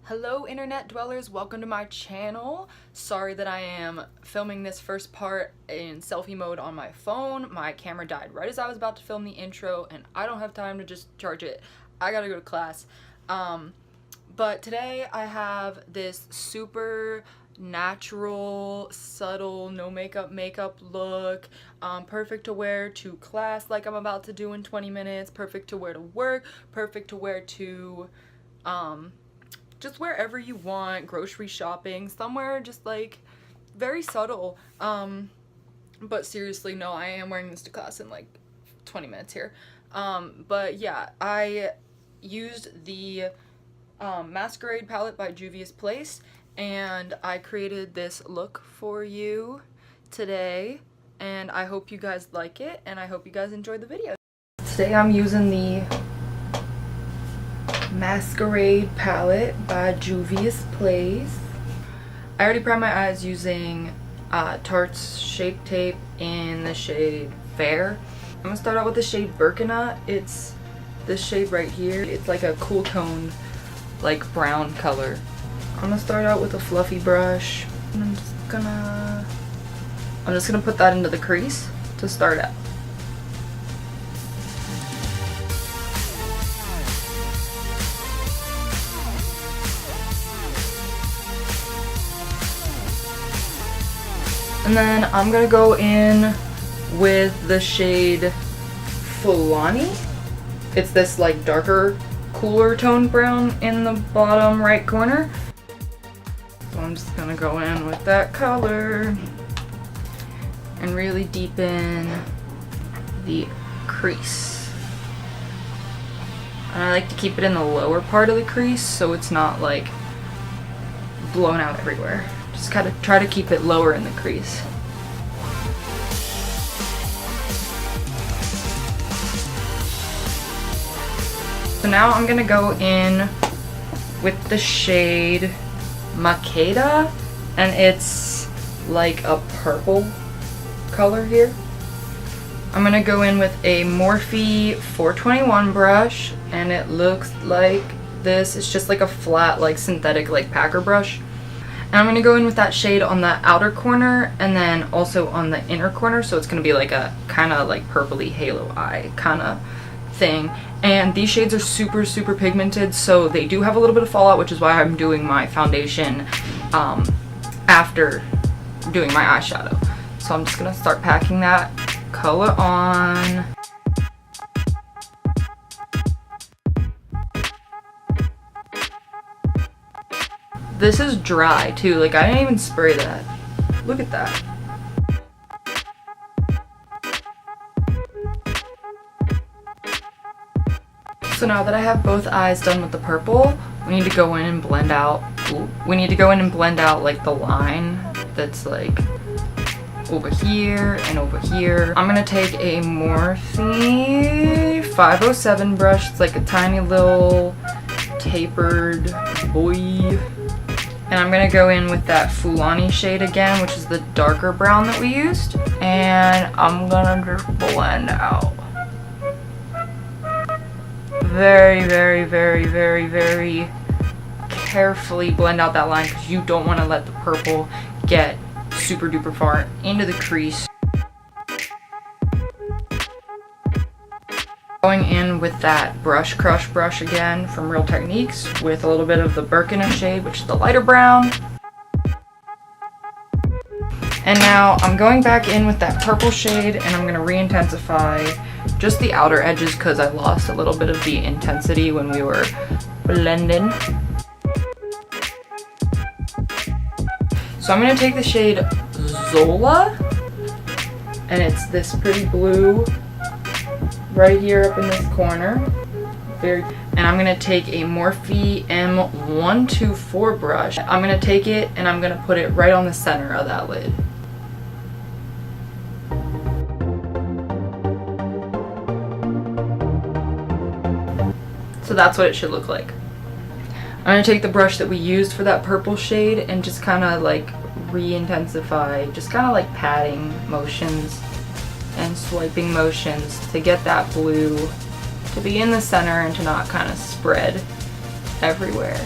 Hello internet dwellers, welcome to my channel. Sorry that I am filming this first part in selfie mode on my phone. My camera died right as I was about to film the intro and I don't have time to just charge it. I gotta go to class. But today I have this super natural, subtle, no makeup look. Perfect to wear to class like I'm about to do in 20 minutes. Perfect to wear to work. Perfect to wear to just wherever you want, grocery shopping, somewhere just like very subtle. But seriously, no, I am wearing this to class in like 20 minutes here. But yeah, I used the Masquerade palette by Juvias Place and I created this look for you today and I hope you guys like it and I hope you guys enjoy the video. Today I'm using the Masquerade palette by Juvias Place. I already primed my eyes using Tarte's Shape Tape in the shade Fair. I'm gonna start out with the shade Burkina. It's this shade right here. It's like a cool toned, like brown color. I'm gonna start out with a fluffy brush. And I'm just gonna put that into the crease to start out. And then I'm gonna go in with the shade Fulani. It's this like darker, cooler toned brown in the bottom right corner. So I'm just gonna go in with that color and really deepen the crease. And I like to keep it in the lower part of the crease so it's not like blown out everywhere. Just kind of try to keep it lower in the crease. So now I'm gonna go in with the shade Makeda, and it's like a purple color here. I'm gonna go in with a Morphe 421 brush, and it looks like this. It's just like a flat, like synthetic, like packer brush. And I'm going to go in with that shade on the outer corner and then also on the inner corner. So it's going to be like a kind of like purpley halo eye kind of thing. And these shades are super, super pigmented. So they do have a little bit of fallout, which is why I'm doing my foundation after doing my eyeshadow. So I'm just going to start packing that color on. This is dry too, like I didn't even spray that. Look at that. So now that I have both eyes done with the purple, we need to go in and blend out. Like the line that's like over here and over here. I'm gonna take a Morphe 507 brush. It's like a tiny little tapered boy. And I'm going to go in with that Fulani shade again, which is the darker brown that we used. And I'm going to just blend out. Very, very, very, very, very carefully blend out that line because you don't want to let the purple get super duper far into the crease. Going in with that Brush Crush brush again from Real Techniques with a little bit of the Burkina shade, which is the lighter brown. And now I'm going back in with that purple shade and I'm going to re-intensify just the outer edges because I lost a little bit of the intensity when we were blending. So I'm going to take the shade Zola and it's this pretty blue right here up in this corner. And I'm going to take a Morphe M124 brush. I'm going to take it and I'm going to put it right on the center of that lid. So that's what it should look like. I'm going to take the brush that we used for that purple shade and just kind of like re-intensify, just kind of like patting motions and swiping motions to get that blue to be in the center and to not kind of spread everywhere.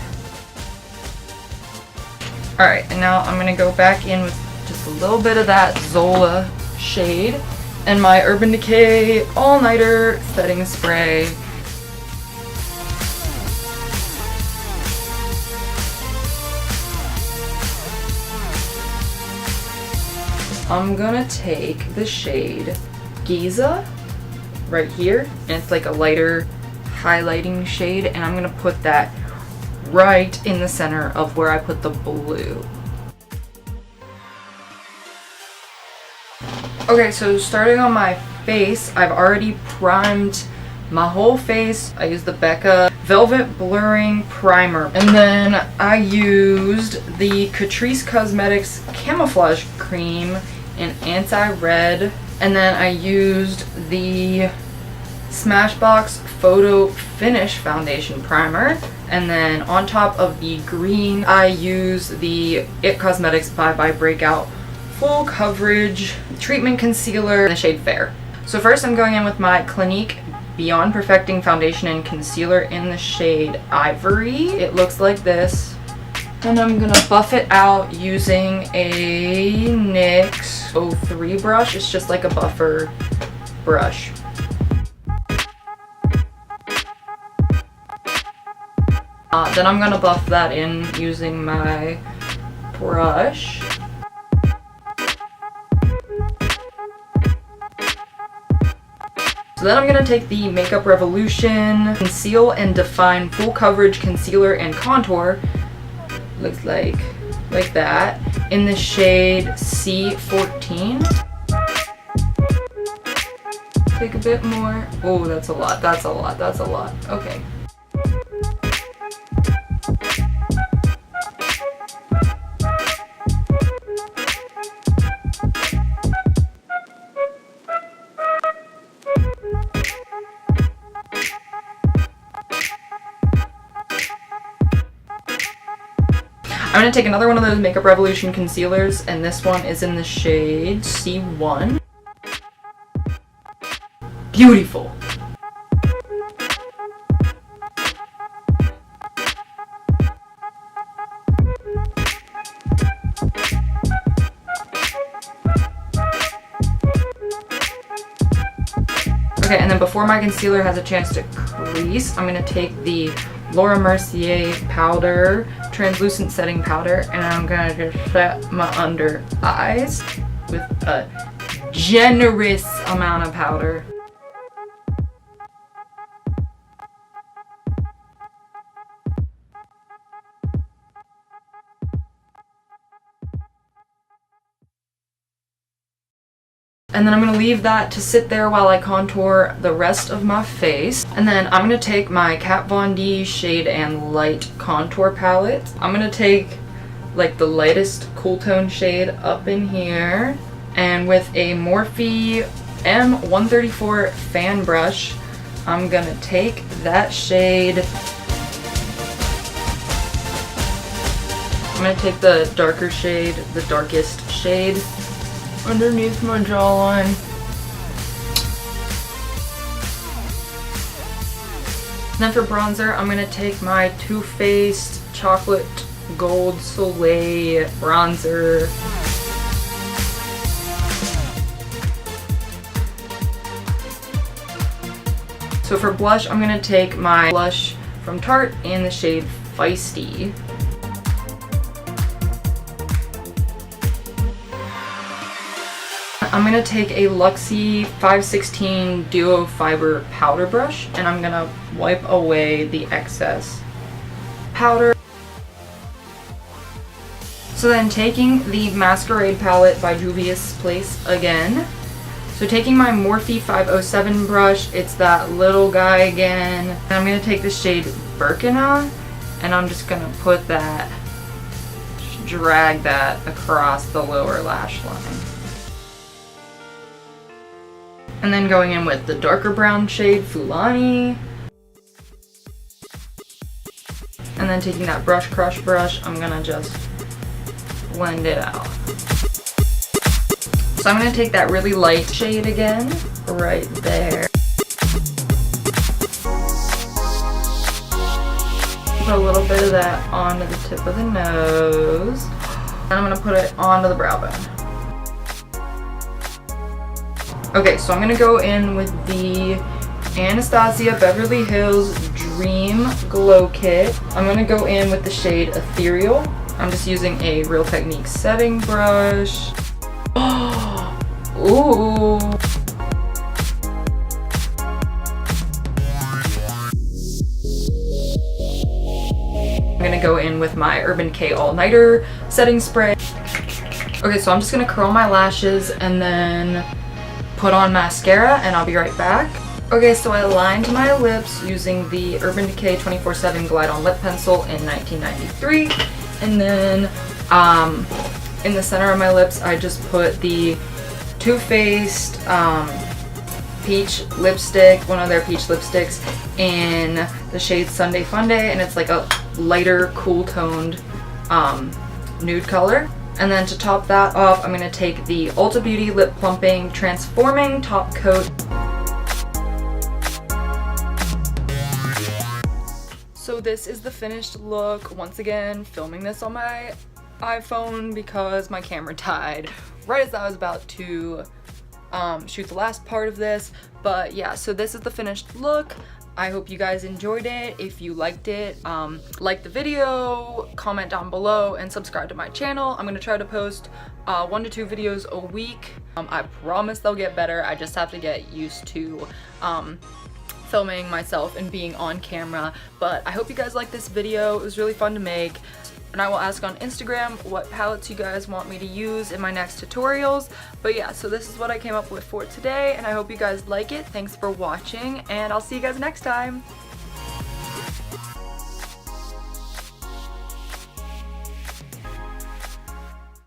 Alright, and now I'm going to go back in with just a little bit of that Zola shade and my Urban Decay All Nighter Setting Spray. I'm gonna take the shade Giza right here, and it's like a lighter highlighting shade, and I'm gonna put that right in the center of where I put the blue. Okay, so starting on my face, I've already primed my whole face. I used the Becca Velvet Blurring Primer, and then I used the Catrice Cosmetics Camouflage Cream in Anti-Red, and then I used the Smashbox Photo Finish Foundation Primer, and then on top of the green I use the IT Cosmetics Bye Bye Breakout Full Coverage Treatment Concealer in the shade Fair. So first I'm going in with my Clinique Beyond Perfecting Foundation and Concealer in the shade Ivory. It looks like this. And I'm gonna buff it out using a NYX 03 brush. It's just like a buffer brush. Then I'm gonna buff that in using my brush. So then I'm gonna take the Makeup Revolution Conceal and Define Full Coverage Concealer and Contour. Looks like that, in the shade C14. Take a bit more. Oh, that's a lot, that's a lot, that's a lot. Okay. I'm going to take another one of those Makeup Revolution concealers, and this one is in the shade C1. Beautiful! Okay, and then before my concealer has a chance to crease, I'm going to take the Laura Mercier powder, translucent setting powder, and I'm gonna just set my under eyes with a generous amount of powder. And then I'm going to leave that to sit there while I contour the rest of my face. And then I'm going to take my Kat Von D Shade and Light Contour Palette. I'm going to take like the lightest cool tone shade up in here. And with a Morphe M134 fan brush, I'm going to take that shade. I'm going to take the darker shade, the darkest shade, underneath my jawline. And then for bronzer, I'm going to take my Too Faced Chocolate Gold Soleil bronzer. So for blush, I'm going to take my blush from Tarte in the shade Feisty. I'm going to take a Luxie 516 Duo Fiber powder brush, and I'm going to wipe away the excess powder. So then taking the Masquerade palette by Juvias Place again. So taking my Morphe 507 brush, it's that little guy again. And I'm going to take the shade Burkina, and I'm just going to put that, just drag that across the lower lash line. And then going in with the darker brown shade Fulani. And then taking that Brush Crush brush, I'm gonna just blend it out. So I'm gonna take that really light shade again, right there. Put a little bit of that onto the tip of the nose. And I'm gonna put it onto the brow bone. Okay, so I'm gonna go in with the Anastasia Beverly Hills Dream Glow Kit. I'm gonna go in with the shade Ethereal. I'm just using a Real Techniques setting brush. Ooh. I'm gonna go in with my Urban Decay All Nighter setting spray. Okay, so I'm just gonna curl my lashes and then put on mascara, and I'll be right back. Okay, so I lined my lips using the Urban Decay 24/7 Glide On Lip Pencil in 1993. And then in the center of my lips, I just put the Too Faced peach lipstick, one of their peach lipsticks, in the shade Sunday Funday, and it's like a lighter, cool toned nude color. And then to top that off, I'm gonna take the Ulta Beauty Lip Plumping Transforming Top Coat. So this is the finished look. Once again, filming this on my iPhone because my camera died right as I was about to shoot the last part of this. But yeah, so this is the finished look. I hope you guys enjoyed it. If you liked it, like the video, comment down below, and subscribe to my channel. I'm gonna try to post 1 to 2 videos a week. I promise they'll get better. I just have to get used to filming myself and being on camera. But I hope you guys liked this video. It was really fun to make. And I will ask on Instagram what palettes you guys want me to use in my next tutorials. But yeah, so this is what I came up with for today, and I hope you guys like it. Thanks for watching, and I'll see you guys next time.